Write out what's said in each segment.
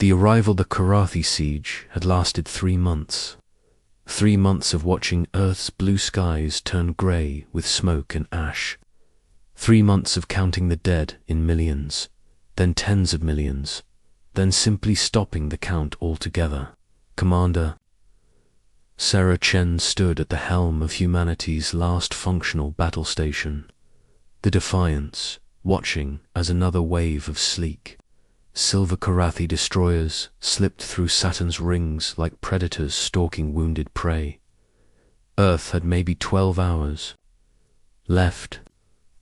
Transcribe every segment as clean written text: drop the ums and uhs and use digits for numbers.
The arrival of the Karathi siege had lasted 3 months. 3 months of watching Earth's blue skies turn grey with smoke and ash. 3 months of counting the dead in millions, then tens of millions, then simply stopping the count altogether. Commander Sarah Chen stood at the helm of humanity's last functional battle station, the Defiance, watching as another wave of sleek, silver Karathi destroyers slipped through Saturn's rings like predators stalking wounded prey. Earth had maybe 12 hours left,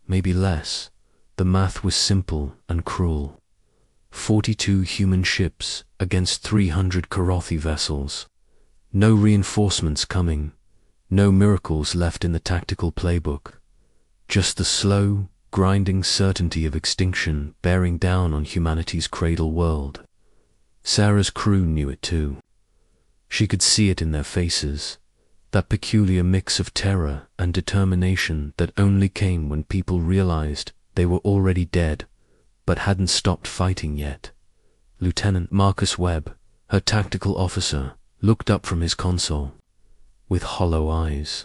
maybe less. The math was simple and cruel. 42 human ships against 300 Karathi vessels. No reinforcements coming, no miracles left in the tactical playbook. Just the slow, grinding certainty of extinction bearing down on humanity's cradle world. Sarah's crew knew it too. She could see it in their faces, that peculiar mix of terror and determination that only came when people realized they were already dead, but hadn't stopped fighting yet. Lieutenant Marcus Webb, her tactical officer, looked up from his console with hollow eyes.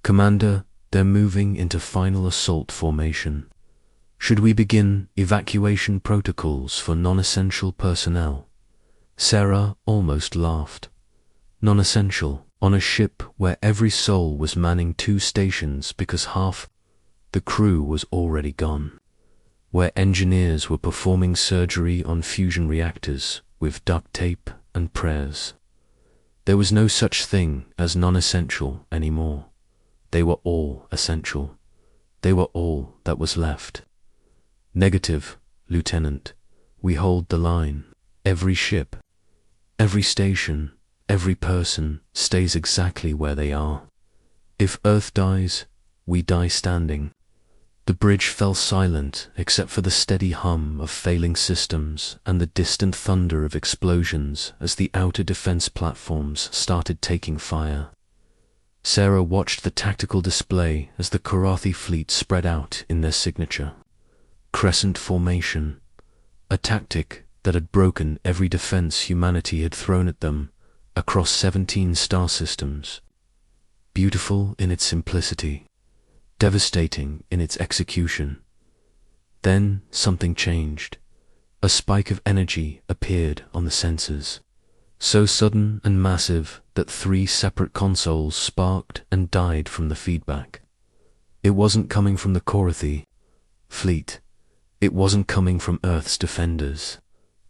Commander, they're moving into final assault formation. Should we begin evacuation protocols for non-essential personnel? Sarah almost laughed. Non-essential, on a ship where every soul was manning 2 stations because half the crew was already gone. Where engineers were performing surgery on fusion reactors with duct tape and prayers. There was no such thing as non-essential anymore. They were all essential. They were all that was left. Negative, Lieutenant. We hold the line. Every ship, every station, every person stays exactly where they are. If Earth dies, we die standing. The bridge fell silent except for the steady hum of failing systems and the distant thunder of explosions as the outer defense platforms started taking fire. Sarah watched the tactical display as the Karathi fleet spread out in their signature crescent formation, a tactic that had broken every defense humanity had thrown at them across 17 star systems. Beautiful in its simplicity, devastating in its execution. Then something changed. A spike of energy appeared on the sensors, so sudden and massive that 3 separate consoles sparked and died from the feedback. It wasn't coming from the Karathi fleet. It wasn't coming from Earth's defenders.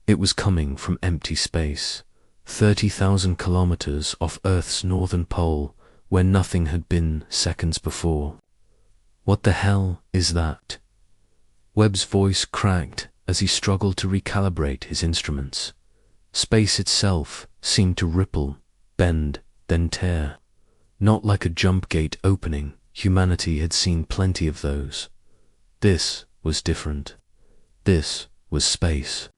It was coming from empty space, 30,000 kilometers off Earth's northern pole, where nothing had been seconds before. What the hell is that? Webb's voice cracked as he struggled to recalibrate his instruments. Space itself seemed to ripple, bend, then tear. Not like a jump gate opening. Humanity had seen plenty of those. This was different. This was space,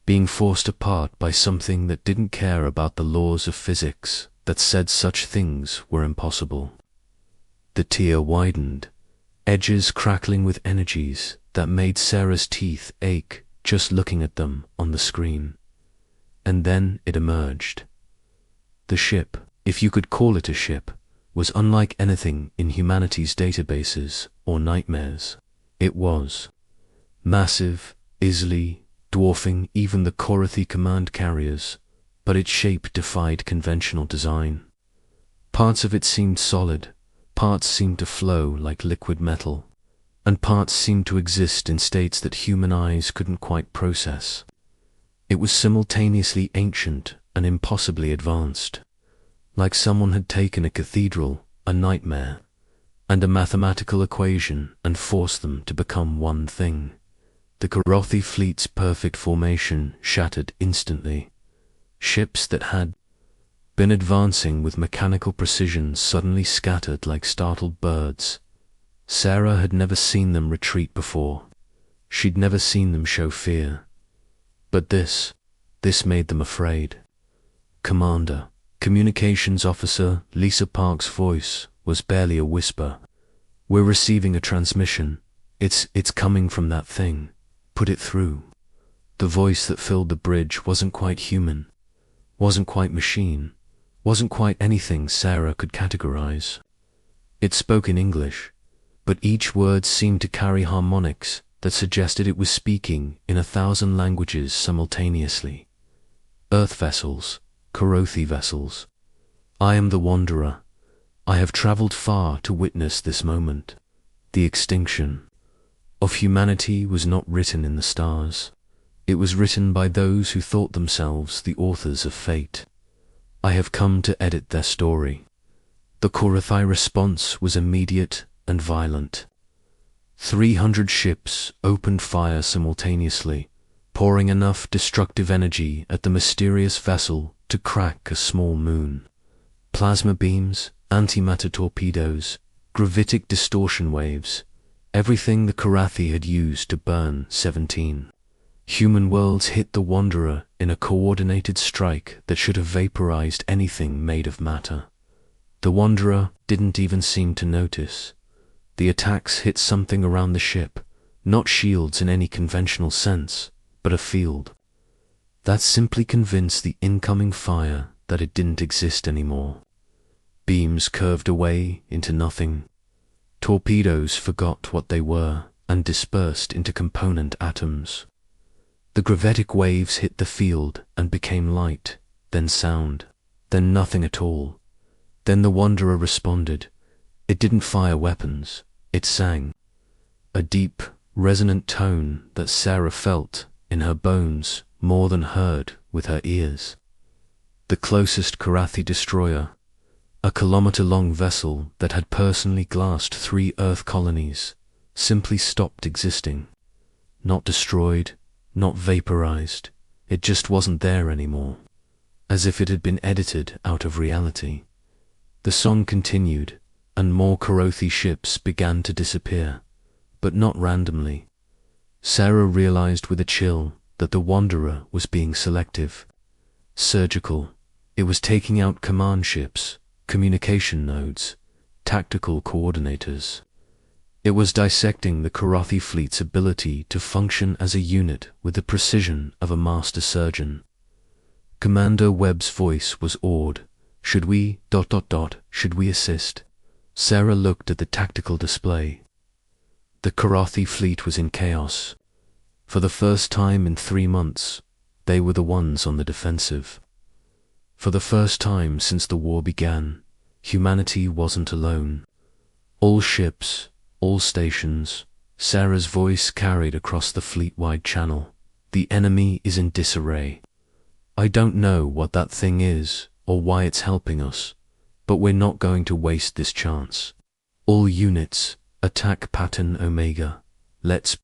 being forced apart by something that didn't care about the laws of physics that said such things were impossible. The tear widened, edges crackling with energies that made Sarah's teeth ache just looking at them on the screen. And then it emerged. The ship, if you could call it a ship, was unlike anything in humanity's databases or nightmares. It was massive, easily dwarfing even the Karathi command carriers, but its shape defied conventional design. Parts of it seemed solid, parts seemed to flow like liquid metal, and parts seemed to exist in states that human eyes couldn't quite process. It was simultaneously ancient and impossibly advanced, like someone had taken a cathedral, a nightmare, and a mathematical equation and forced them to become one thing. The Karathi fleet's perfect formation shattered instantly. Ships that had been advancing with mechanical precision suddenly scattered like startled birds. Sarah had never seen them retreat before. She'd never seen them show fear. But this made them afraid. Commander, Communications Officer Lisa Park's voice was barely a whisper. We're receiving a transmission. It's coming from that thing. Put it through. The voice that filled the bridge wasn't quite human, wasn't quite machine, wasn't quite anything Sarah could categorize. It spoke in English, but each word seemed to carry harmonics that suggested it was speaking in 1,000 languages simultaneously. Earth vessels, Curates vessels. I am the wanderer. I have traveled far to witness this moment. The extinction of humanity was not written in the stars. It was written by those who thought themselves the authors of fate. I have come to edit their story. The Curates response was immediate and violent. 300 ships opened fire simultaneously, pouring enough destructive energy at the mysterious vessel to crack a small moon. Plasma beams, antimatter torpedoes, gravitic distortion waves, everything the Curates had used to burn 17 human worlds hit the Wanderer in a coordinated strike that should have vaporized anything made of matter. The Wanderer didn't even seem to notice. The attacks hit something around the ship, not shields in any conventional sense, but a field. That simply convinced the incoming fire that it didn't exist anymore. Beams curved away into nothing. Torpedoes forgot what they were and dispersed into component atoms. The gravitic waves hit the field and became light, then sound, then nothing at all. Then the Wanderer responded. It didn't fire weapons, it sang. A deep, resonant tone that Sarah felt in her bones more than heard with her ears. The closest Curates destroyer, a kilometer-long vessel that had personally glassed 3 Earth colonies, simply stopped existing. Not destroyed, not vaporized, it just wasn't there anymore, as if it had been edited out of reality. The song continued, and more Curates ships began to disappear, but not randomly. Sarah realized with a chill that the Wanderer was being selective, surgical. It was taking out command ships, communication nodes, tactical coordinators. It was dissecting the Curates fleet's ability to function as a unit with the precision of a master surgeon. Commander Webb's voice was awed. Should we... should we assist? Sarah looked at the tactical display. The Curates fleet was in chaos. For the first time in 3 months, they were the ones on the defensive. For the first time since the war began, humanity wasn't alone. All ships, all stations, Sarah's voice carried across the fleet-wide channel. The enemy is in disarray. I don't know what that thing is or why it's helping us, but we're not going to waste this chance. All units, attack pattern Omega. Let's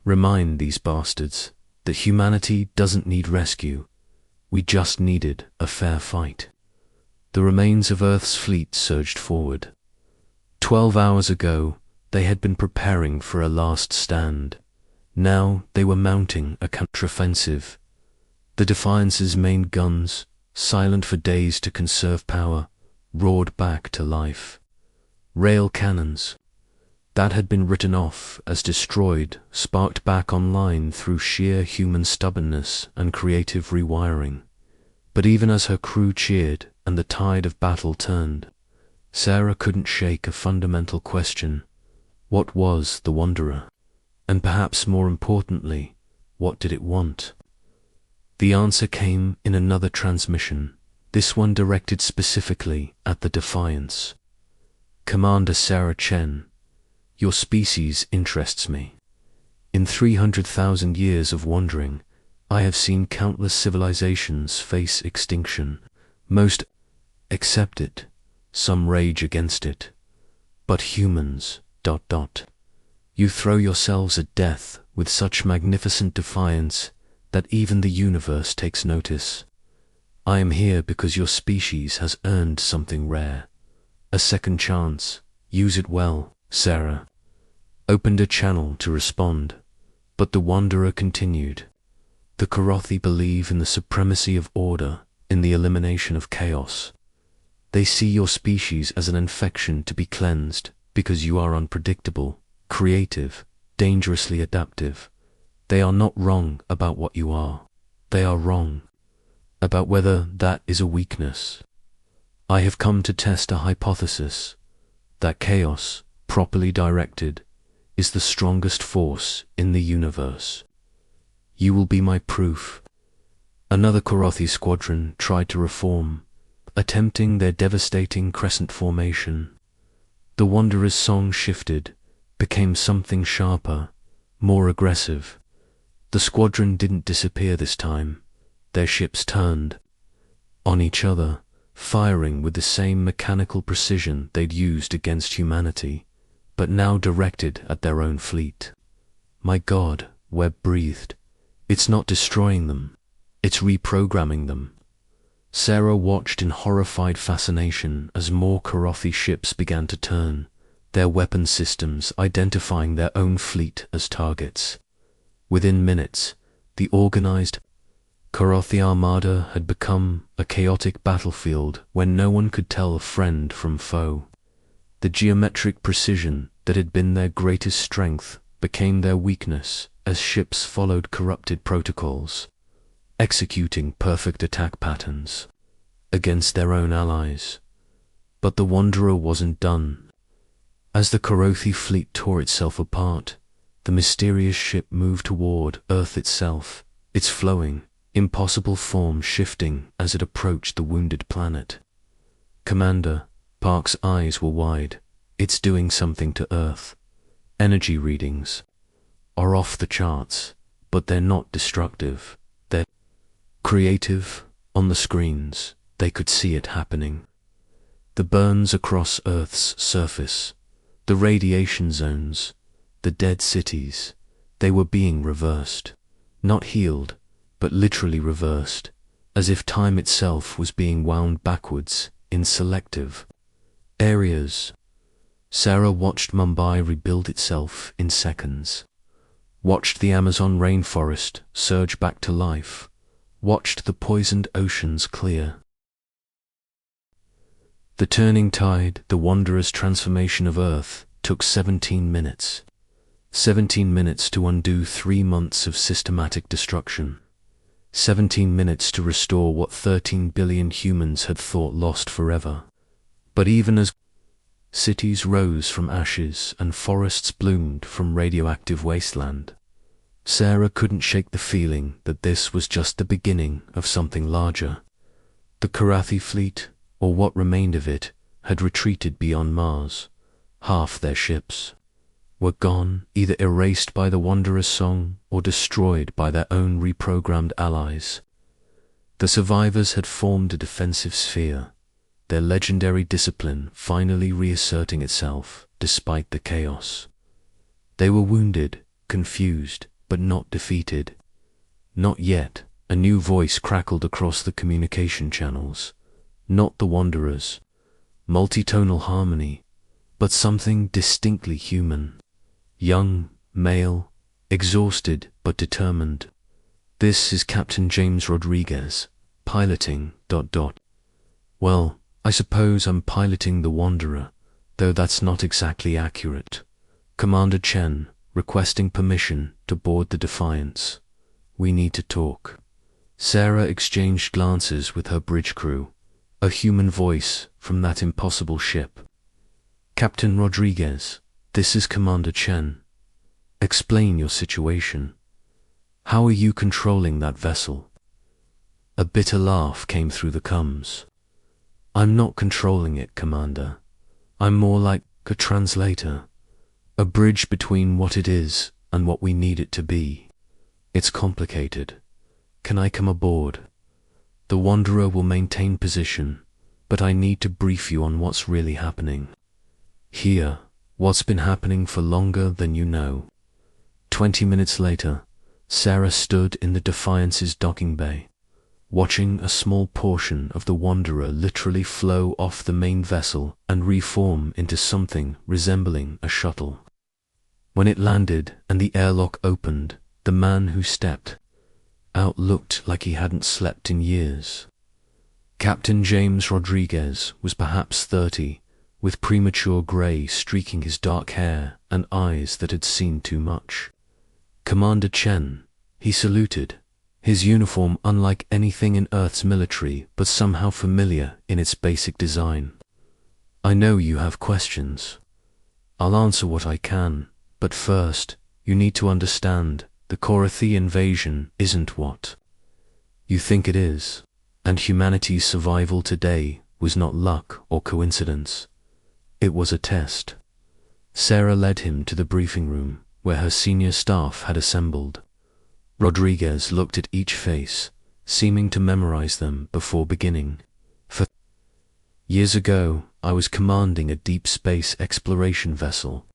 remind these bastards that humanity doesn't need rescue. We just needed a fair fight. The remains of Earth's fleet surged forward. 12 hours ago, they had been preparing for a last stand. Now they were mounting a counteroffensive. The Defiance's main guns, silent for days to conserve power, roared back to life. Rail cannons, that had been written off as destroyed, sparked back online through sheer human stubbornness and creative rewiring. But even as her crew cheered and the tide of battle turned, Sarah couldn't shake a fundamental question. What was the Wanderer? And perhaps more importantly, what did it want? The answer came in another transmission, this one directed specifically at the Defiance. Commander Sarah Chen, your species interests me. In 300,000 years of wandering, I have seen countless civilizations face extinction. Most accept it, some rage against it. But humans... You throw yourselves at death with such magnificent defiance that even the universe takes notice. I am here because your species has earned something rare. A second chance. Use it well, Sarah. Opened a channel to respond, but the Wanderer continued. The Curates believe in the supremacy of order, in the elimination of chaos. They see your species as an infection to be cleansed, because you are unpredictable, creative, dangerously adaptive. They are not wrong about what you are. They are wrong about whether that is a weakness. I have come to test a hypothesis that chaos, properly directed, is the strongest force in the universe. You will be my proof. Another Curates squadron tried to reform, attempting their devastating crescent formation. The Wanderer's song shifted, became something sharper, more aggressive. The squadron didn't disappear this time. Their ships turned on each other, firing with the same mechanical precision they'd used against humanity, but now directed at their own fleet. My God, Webb breathed. It's not destroying them. It's reprogramming them. Sarah watched in horrified fascination as more Curates ships began to turn, their weapon systems identifying their own fleet as targets. Within minutes, the organized Curates armada had become a chaotic battlefield where no one could tell friend from foe. The geometric precision that had been their greatest strength became their weakness as ships followed corrupted protocols, executing perfect attack patterns against their own allies. But the Wanderer wasn't done. As the Curates fleet tore itself apart, the mysterious ship moved toward Earth itself, its flowing, impossible form shifting as it approached the wounded planet. Commander, Park's eyes were wide. It's doing something to Earth. Energy readings are off the charts, but they're not destructive. They're creative. On the screens, they could see it happening. The burns across Earth's surface, the radiation zones, the dead cities, they were being reversed. Not healed, but literally reversed, as if time itself was being wound backwards in selective areas. Sarah watched Mumbai rebuild itself in seconds, watched the Amazon rainforest surge back to life, watched the poisoned oceans clear. The turning tide, the Wanderer's transformation of Earth, took 17 minutes. 17 minutes to undo 3 months of systematic destruction. 17 minutes to restore what 13 billion humans had thought lost forever. But even as cities rose from ashes and forests bloomed from radioactive wasteland, Sarah couldn't shake the feeling that this was just the beginning of something larger. The Curates fleet, or what remained of it, had retreated beyond Mars. Half their ships were gone, either erased by the Wanderer's song or destroyed by their own reprogrammed allies. The survivors had formed a defensive sphere, their legendary discipline finally reasserting itself despite the chaos. They were wounded, confused, but not defeated. Not yet. A new voice crackled across the communication channels. Not the Wanderers, multitonal harmony, but something distinctly human. Young, male, exhausted but determined. This is Captain James Rodriguez, piloting... Well, I suppose I'm piloting the Wanderer, though that's not exactly accurate. Commander Chen, requesting permission to board the Defiance. We need to talk. Sarah exchanged glances with her bridge crew, a human voice from that impossible ship. Captain Rodriguez, this is Commander Chen. Explain your situation. How are you controlling that vessel? A bitter laugh came through the comms. I'm not controlling it, Commander. I'm more like a translator, a bridge between what it is and what we need it to be. It's complicated. Can I come aboard? The Wanderer will maintain position, but I need to brief you on what's really happening. Here, what's been happening for longer than you know. 20 minutes later, Sarah stood in the Defiance's docking bay, watching a small portion of the Wanderer literally flow off the main vessel and reform into something resembling a shuttle. When it landed and the airlock opened, the man who stepped out looked like he hadn't slept in years. Captain James Rodriguez was perhaps 30, with premature grey streaking his dark hair and eyes that had seen too much. Commander Chen, he saluted, his uniform unlike anything in Earth's military but somehow familiar in its basic design. I know you have questions. I'll answer what I can, but first, you need to understand, the Curates invasion isn't what you think it is, and humanity's survival today was not luck or coincidence. It was a test. Sarah led him to the briefing room, where her senior staff had assembled. Rodriguez looked at each face, seeming to memorize them before beginning. For years ago, I was commanding a deep space exploration vessel,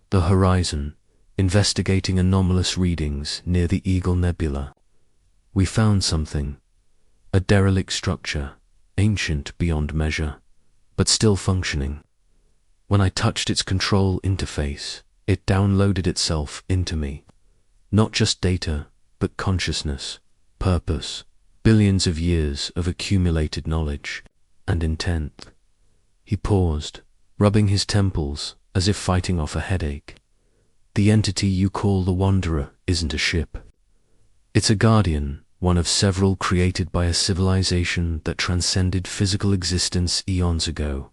the Horizon, investigating anomalous readings near the Eagle Nebula. We found something, a derelict structure, ancient beyond measure, but still functioning. When I touched its control interface, it downloaded itself into me. Not just data, but consciousness, purpose, billions of years of accumulated knowledge and intent. He paused, rubbing his temples as if fighting off a headache. The entity you call the Wanderer isn't a ship. It's a guardian, one of several created by a civilization that transcended physical existence eons ago.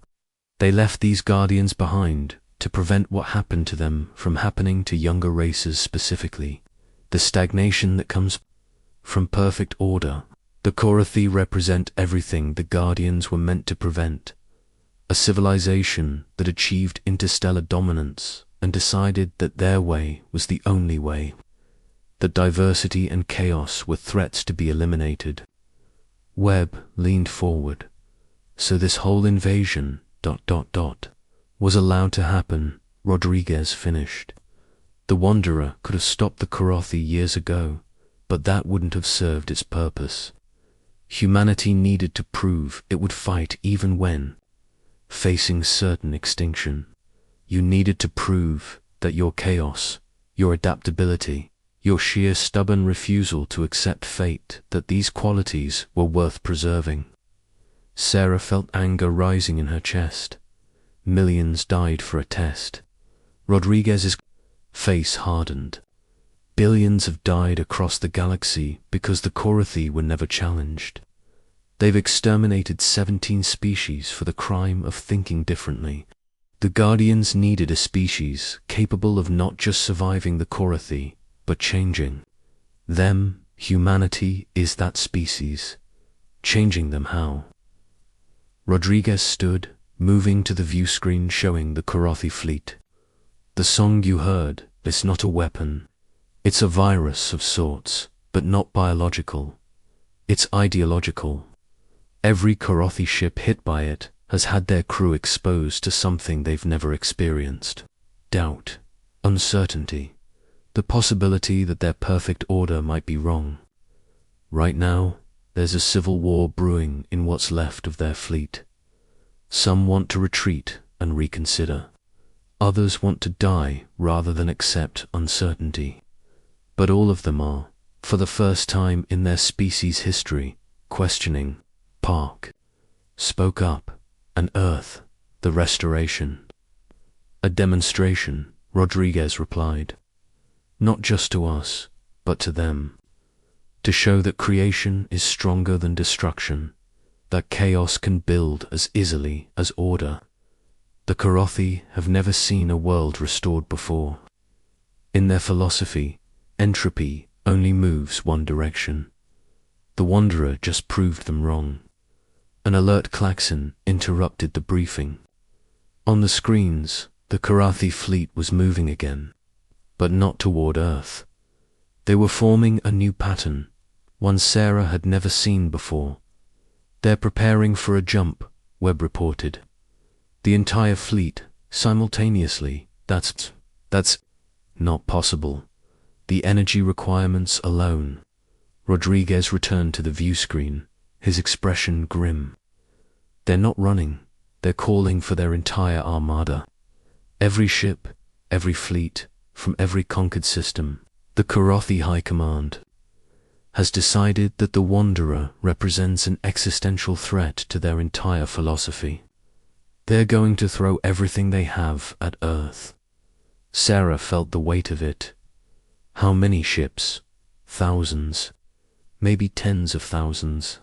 They left these guardians behind to prevent what happened to them from happening to younger races specifically. The stagnation that comes from perfect order. The Curates represent everything the Guardians were meant to prevent. A civilization that achieved interstellar dominance and decided that their way was the only way. That diversity and chaos were threats to be eliminated. Webb leaned forward. So this whole invasion, was allowed to happen, Rodriguez finished. The Wanderer could have stopped the Curates years ago, but that wouldn't have served its purpose. Humanity needed to prove it would fight even when facing certain extinction. You needed to prove that your chaos, your adaptability, your sheer stubborn refusal to accept fate, that these qualities were worth preserving. Sarah felt anger rising in her chest. Millions died for a test. Rodriguez's face hardened. Billions have died across the galaxy because the Curates were never challenged. They've exterminated 17 species for the crime of thinking differently. The Guardians needed a species capable of not just surviving the Curates, but changing them. Humanity is that species. Changing them how? Rodriguez stood, moving to the view screen showing the Curates fleet. The song you heard, it's not a weapon. It's a virus of sorts, but not biological. It's ideological. Every Curates ship hit by it has had their crew exposed to something they've never experienced. Doubt, uncertainty, the possibility that their perfect order might be wrong. Right now, there's a civil war brewing in what's left of their fleet. Some want to retreat and reconsider. Others want to die rather than accept uncertainty. But all of them are, for the first time in their species' history, questioning Park, spoke up, and Earth, the restoration. A demonstration, Rodriguez replied. Not just to us, but to them. To show that creation is stronger than destruction, that chaos can build as easily as order. The Curates have never seen a world restored before. In their philosophy, entropy only moves one direction. The Wanderer just proved them wrong. An alert klaxon interrupted the briefing. On the screens, the Curates fleet was moving again, but not toward Earth. They were forming a new pattern, one Sarah had never seen before. They're preparing for a jump, Webb reported. The entire fleet, simultaneously, that's not possible. The energy requirements alone. Rodriguez returned to the view screen, his expression grim. They're not running, they're calling for their entire armada. Every ship, every fleet, from every conquered system. The Curates High Command has decided that the Wanderer represents an existential threat to their entire philosophy. They're going to throw everything they have at Earth. Sarah felt the weight of it. How many ships? Thousands. Maybe tens of thousands.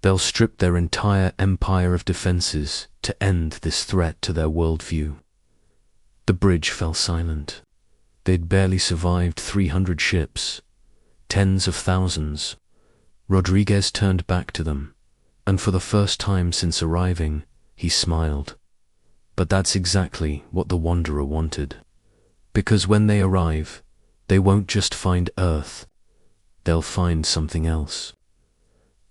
They'll strip their entire empire of defenses to end this threat to their worldview. The bridge fell silent. They'd barely survived 300 ships. Tens of thousands. Rodriguez turned back to them, and for the first time since arriving, he smiled. But that's exactly what the Wanderer wanted. Because when they arrive, they won't just find Earth, they'll find something else.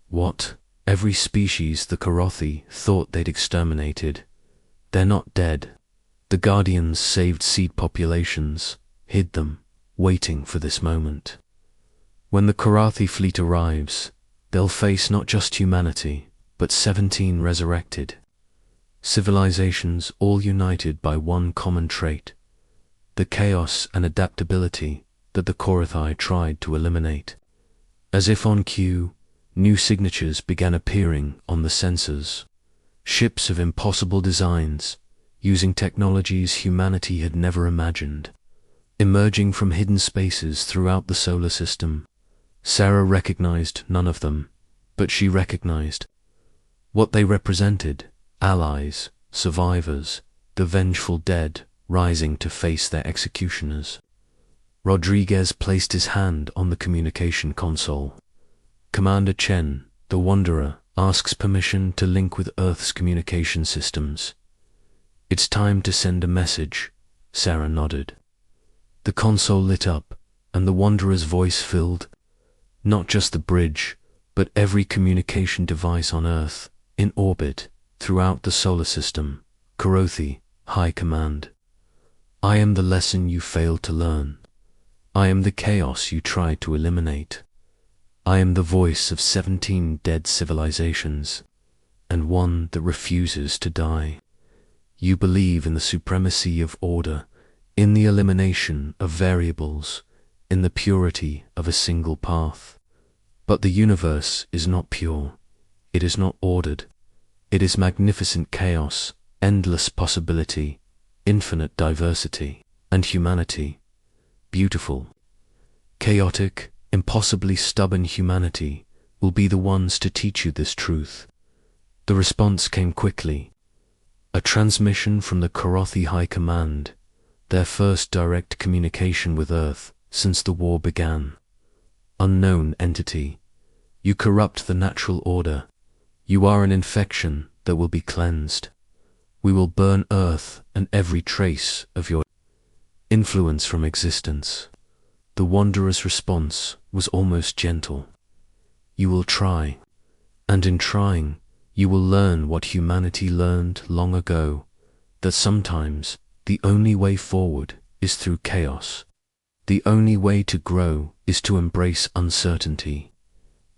What? Every species the Curates thought they'd exterminated. They're not dead. The Guardians saved seed populations, hid them, waiting for this moment. When the Curate fleet arrives, they'll face not just humanity, but 17 resurrected. Civilizations all united by one common trait, the chaos and adaptability that the Curates tried to eliminate. As if on cue, new signatures began appearing on the sensors. Ships of impossible designs, using technologies humanity had never imagined. Emerging from hidden spaces throughout the solar system, Sarah recognized none of them, but she recognized what they represented: allies, survivors, the vengeful dead rising to face their executioners. Rodriguez placed his hand on the communication console. Commander Chen, the Wanderer, asks permission to link with Earth's communication systems. It's time to send a message, Sarah nodded. The console lit up, and the Wanderer's voice filled not just the bridge, but every communication device on Earth, in orbit, throughout the solar system. Curates, High Command. I am the lesson you failed to learn. I am the chaos you tried to eliminate. I am the voice of 17 dead civilizations, and one that refuses to die. You believe in the supremacy of order, in the elimination of variables, in the purity of a single path. But the universe is not pure. It is not ordered. It is magnificent chaos, endless possibility, infinite diversity, and humanity. Beautiful. Chaotic, impossibly stubborn humanity will be the ones to teach you this truth. The response came quickly. A transmission from the Curates High Command, their first direct communication with Earth since the war began. Unknown entity, you corrupt the natural order. You are an infection that will be cleansed. We will burn Earth and every trace of your influence from existence. The Wanderer's response was almost gentle. You will try, and in trying, you will learn what humanity learned long ago, that sometimes the only way forward is through chaos. The only way to grow is to embrace uncertainty,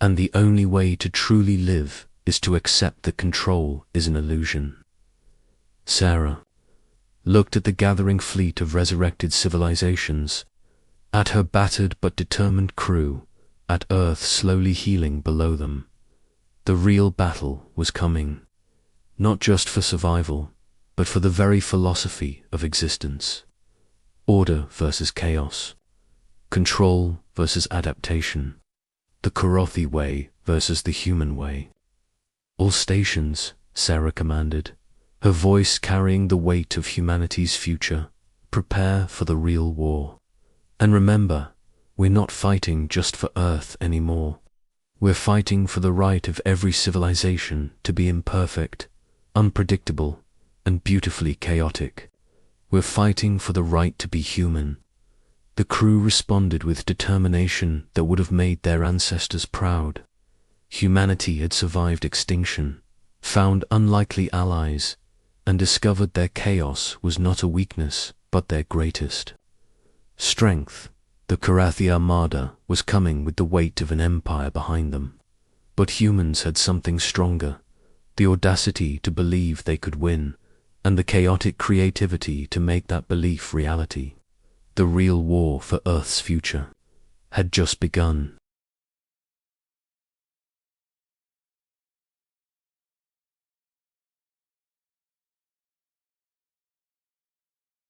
and the only way to truly live is to accept that control is an illusion. Sarah looked at the gathering fleet of resurrected civilizations, at her battered but determined crew, at Earth slowly healing below them. The real battle was coming, not just for survival, but for the very philosophy of existence. Order versus chaos. Control versus adaptation. The Curates way versus the human way. All stations, Sarah commanded, her voice carrying the weight of humanity's future. Prepare for the real war. And remember, we're not fighting just for Earth anymore. We're fighting for the right of every civilization to be imperfect, unpredictable, and beautifully chaotic. We're fighting for the right to be human. The crew responded with determination that would have made their ancestors proud. Humanity had survived extinction, found unlikely allies, and discovered their chaos was not a weakness, but their greatest strength. The Curates Armada was coming with the weight of an empire behind them. But humans had something stronger, the audacity to believe they could win, and the chaotic creativity to make that belief reality. The real war for Earth's future had just begun.